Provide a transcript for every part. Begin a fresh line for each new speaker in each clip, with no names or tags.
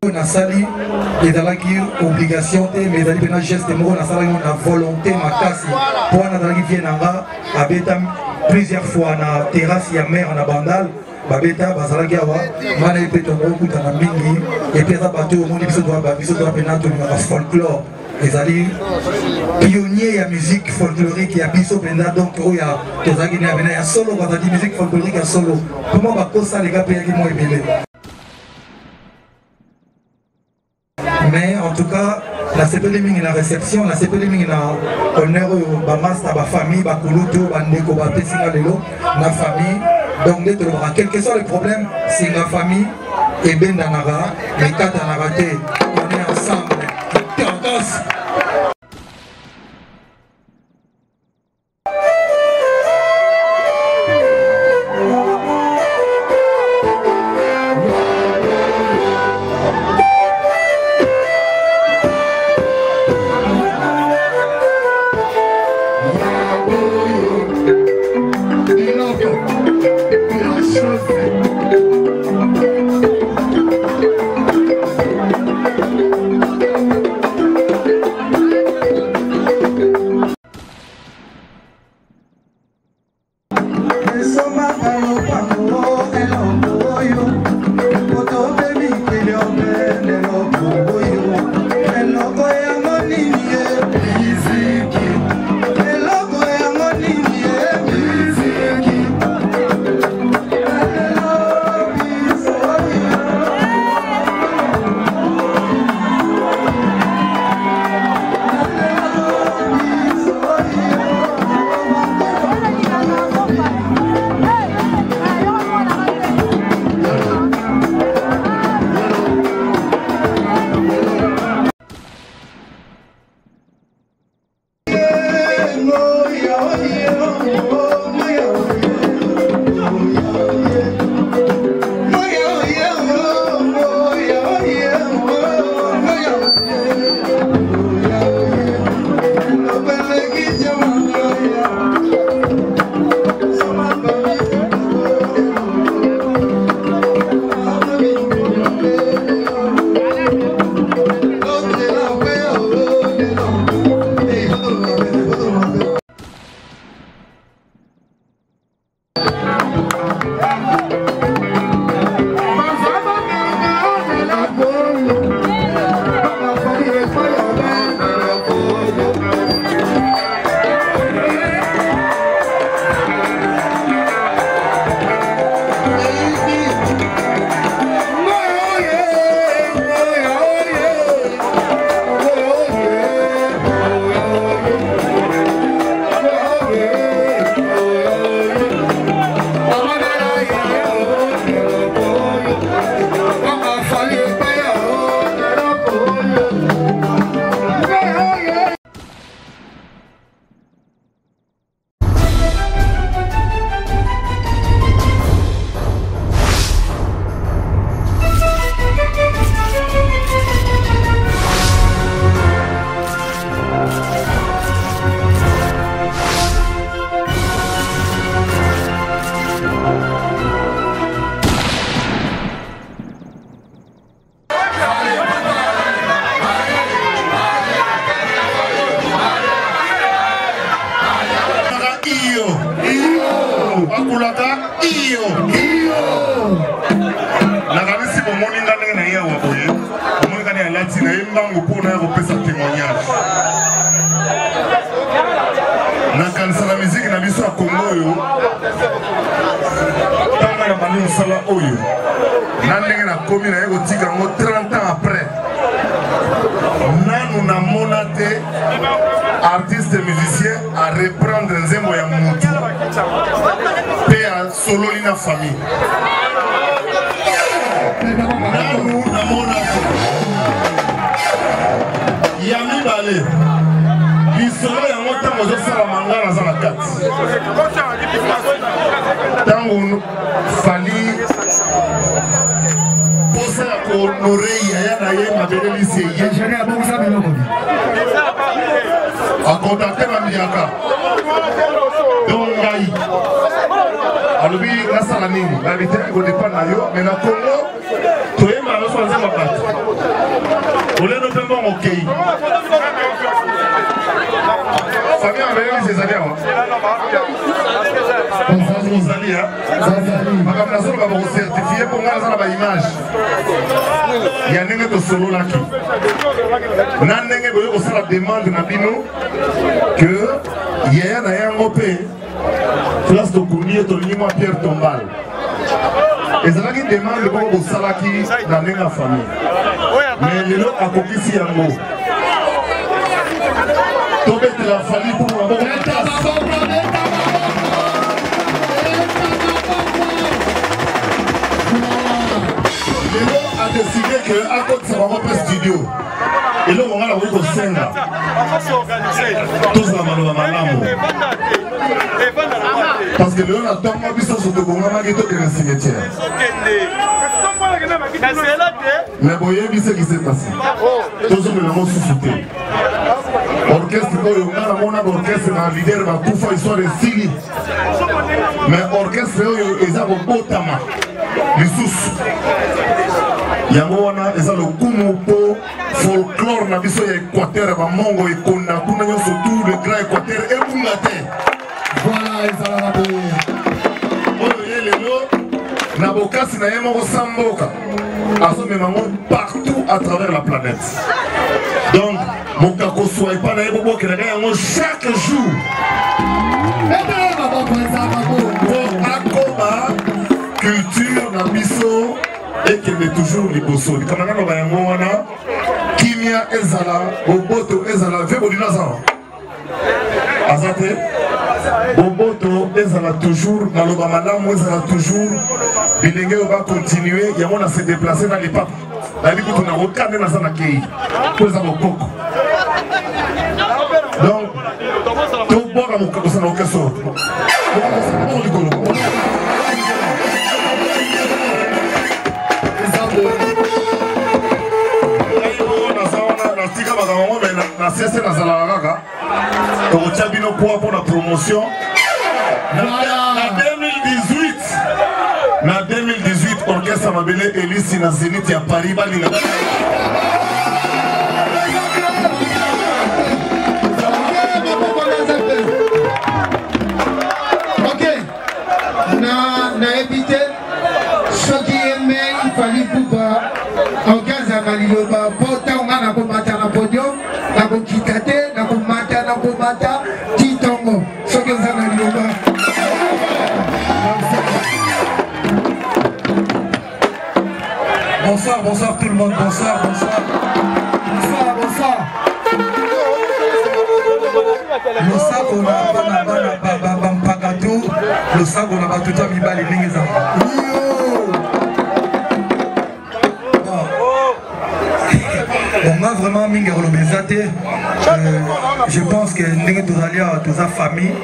oyo nasali ezalaki obligation te mais ezali mpena geste moko nasalaki na volonté makasi mpo wana azalaki vie na nga abeta plusieurs fois na terrasse ya mare na bandal babeta bazalaki awa ngana ye mpe tongokutana mingi epe eza bato oyo omoni biso toa mpena tolingaka folklore ezali pionnier ya musique folklorique ya biso mpenza donc oyo tozalaki ne apena ya solo bazalaki musique folklorique ya solo comment bakosalega mpe yaki mwa ebele. Mais en tout cas, la CPL mingi na réception, la CPL mingi na honneur ba master ba famille ba kuluto ba ndeko ba pesinga lelo na famille. Donc dès que quel que soit le problème, c'est la famille et ben danara, les quatre en raté, on est ensemble.
Artistes et musiciens à reprendre Nzembo ya Moutou et à solo lina famille. Nanu na monako Yami Balé Bisolo ya mota mozo sala mangala za la kati. Tango fali posa ya honoré ya na ye mabele lycée ye jere abonza biloko. A contacter ma miaka. Donc ngai. Alobi na salamini, la vérité ko dépend na yo, mais na Congo, to yema no so nzema bat. Olé no pembo okei. Famille avec les alliés. Rosalie, madame Nassau va vous certifier pour moi dans la image. Il y a n'importe de solo là qui. N'importe quoi aussi la demande na bino que il y a un européen place de Kouni to limo Pierre Tombal. Et ça qui demande pour vous salaki dans la famille. Mais les autres à kokisi yango. Tobet la famille pour la bonne a décidé qu'à côté de sa maman studio, et là on va la voir au Senga. Tous la mano malamu. Parce que le on attend ma vie sur le Congo, ma gueule qui est cimetière. Mais voyez bien ce qui s'est passé. Tous les gens sont sous-soutés. Orchestre, on a orchestre, un leader va tout faire histoire de Sili. Mais orchestre, ils ont un beau tama. Les sous. Yango wana eza lokumu po folklore na biso ya Équateur ba mongo ekona kuna nyonso tout le grand Équateur ebunga te. Voilà ezala na boye. Oyo yelelo na bokasi na ye moko samboka azomema ngo partout à travers la planète. Donc mokako soit pas na ye bobokela yango chaque jour. Akoma culture na biso et qu'il est toujours liboso. Comme on a un Kimia ezala, Boboto ezala, Vébolina Zan. Azate, Boboto ezala toujours, Naloba Madame ezala toujours. Bilingue va continuer, il y a on a se déplacer dans les papes. La vie qu'on a regardé dans sa naquille. Pour les avocats. Donc, tout bon à mon cas, ça n'a aucun sort. Na cesse na zalaraga pour Tchabino pour la promotion na 2018 orchestre Mabele Elisi na Zénith ya Paris balinga
ok na évité ce qui aimait il fallait pouvoir en gaz à Maliloba pourtant on a combattu na podium na kokikate na komata titongo soki oza na liloba.
Bonsoir, bonsoir tout le monde, bonsoir, bonsoir.
Bonsoir, bonsoir.
Le sac on a bampagato, le sac on a batuta mibali ningeza. On a vraiment mingi relobezate. Je pense que ndenge tozalia toza famille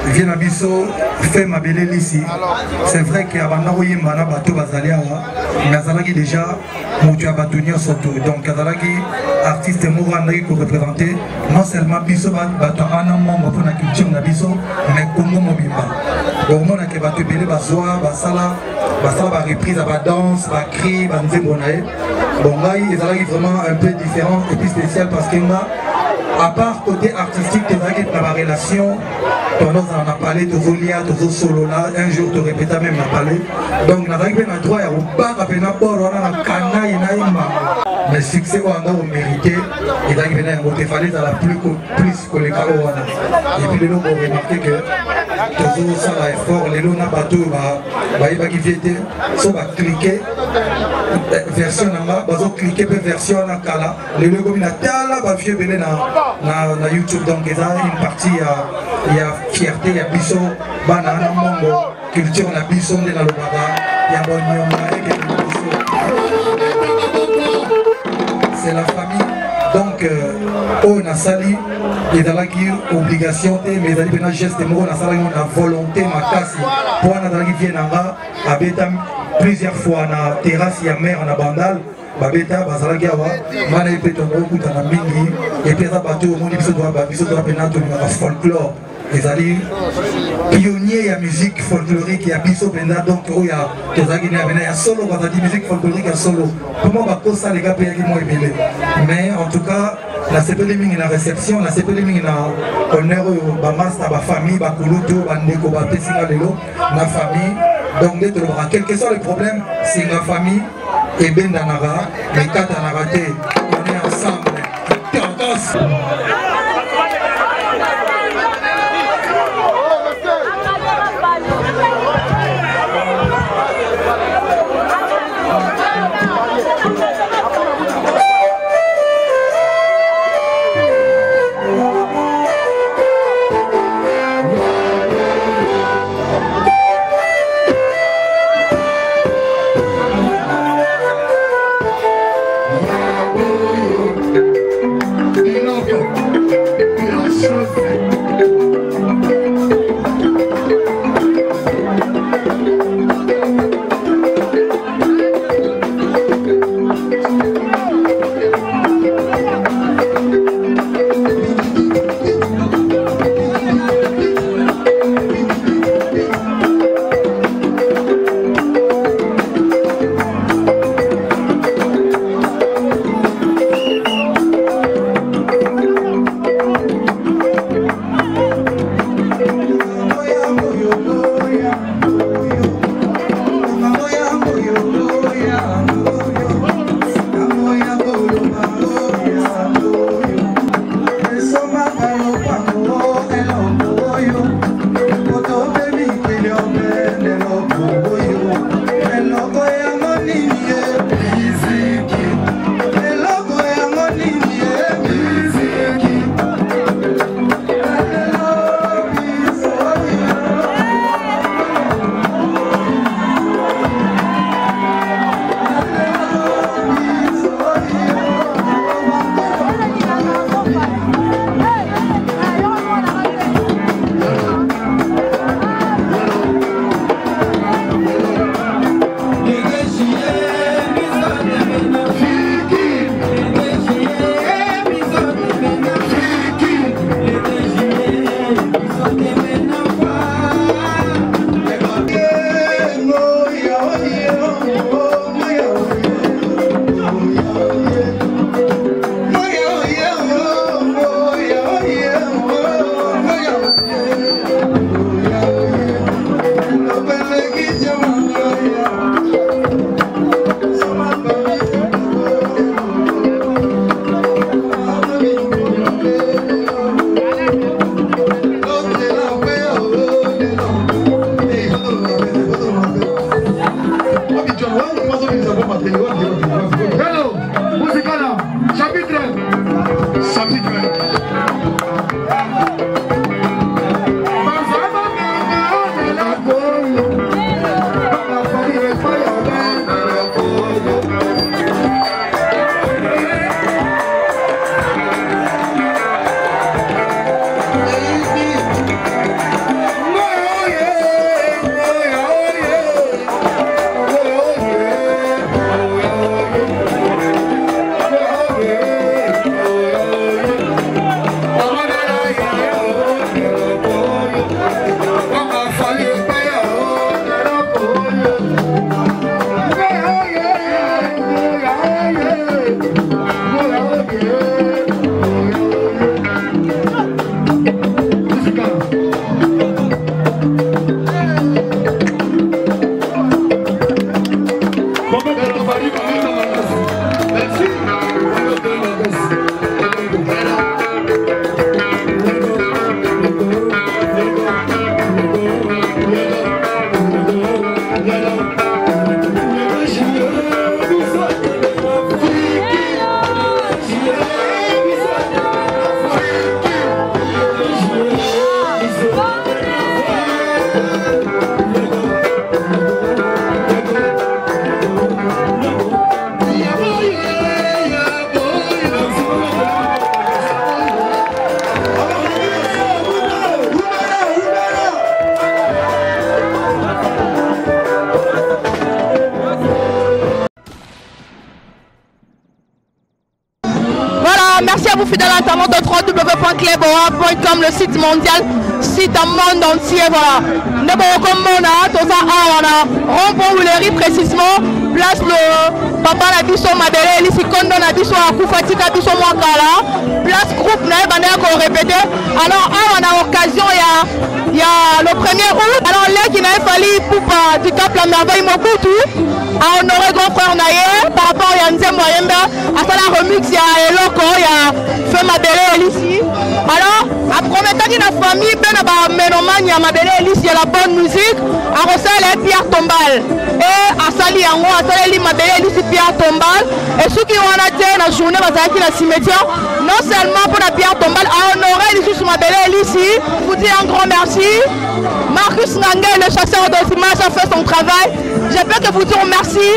vient abiso fait ma belle ici. C'est vrai que abanda oyemba na bato bazalia mais azalaki déjà mutu abatunio surtout. Donc azalaki artiste moko andaki ko représenter non seulement biso bato ana membre pour la culture na biso mais Congo mobimba. Donc on a que bato belé bazwa basala ba reprise ba danse ba cri ba nzembo na ye. Bon là il est vraiment un peu différent et puis spécial parce que à part côté artistique tu as la relation pendant on a parlé de Zolia de solo là un jour tu répétais même la parler donc on a eu un droit à pas à peine pour on a canaille mais succès on a mérité et là il fallait dans la plus que les carreaux et puis les gens ont remarqué que toujours ça l'effort les gens n'a pas tout bah qui vient so va cliquer version là bas cliquer per version na kala les gens comme na tala ba vieux belé na YouTube donc il y a une partie il y a fierté il y a biso banana mongo culture na biso de la lobaba il y a bon c'est la famille donc on a sali et dans la obligation mais dans les gestes on a sali on a volonté makasi pour on a dans la vie nanga abeta plusieurs fois na terrasse ya mer en abandal babeta bazalaki awa mana pe tongo kuta na mingi et puis ça bateau on dit biso doit pena to na folklore ezali pionnier ya musique folklorique ya biso penza donc oyo tozalaki na ya solo bazali musique folklorique ya solo comment bakosalega mpe yaki mwa ebele mais en tout cas nasepeli mingi na réception nasepeli mingi na honneur oyo bamaster bafamille bakulutu bandeko bapesinga lelo na famille donc nde tolobaka quel que soit le problème singa famille ebendanaka ekatanaka te on est ensemble tendance.
Fire,
vous fidèles internautes de www.cleboa.com, le site mondial, site en monde entier. Voilà. N'importe comment tout ça, rond-point Wouleri précisément, place le papa Nabiso Mabele, ici Kondo Nabiso Akoufatika Biso Mwakala, place groupe Naïbana qu'on répétait. Alors, on a occasion, il y a le 1er août. Alors, là, qui n'a fallu pour du Cap la merveille Mokutu, à honorer grand frère Naye, par rapport à Yanzé Moyemba, à ça la remix, il y a Eloko, il y a Feu Mabele ici. Alors, à promettre la famille, ben à Ménomane, il y a Mabele ici, il y a la bonne musique, à Rossel et Pierre Tombal. Et à Sali Yango, à Sali Mabele ici, Pierre Tombal. Et ceux qui ont été la journée, dans le cimetière, non seulement pour la Pierre Tombal, à honorer ici, Mabele ici, vous dire un grand merci. Marcus Nangé, le chasseur de images, a fait son travail. Je peux que vous dire merci.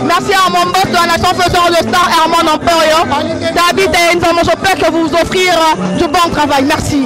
Merci à mon boss de la nation faiseur de star, Herman Emporio. David et Nzamo, je peux que vous offrir du bon travail. Merci.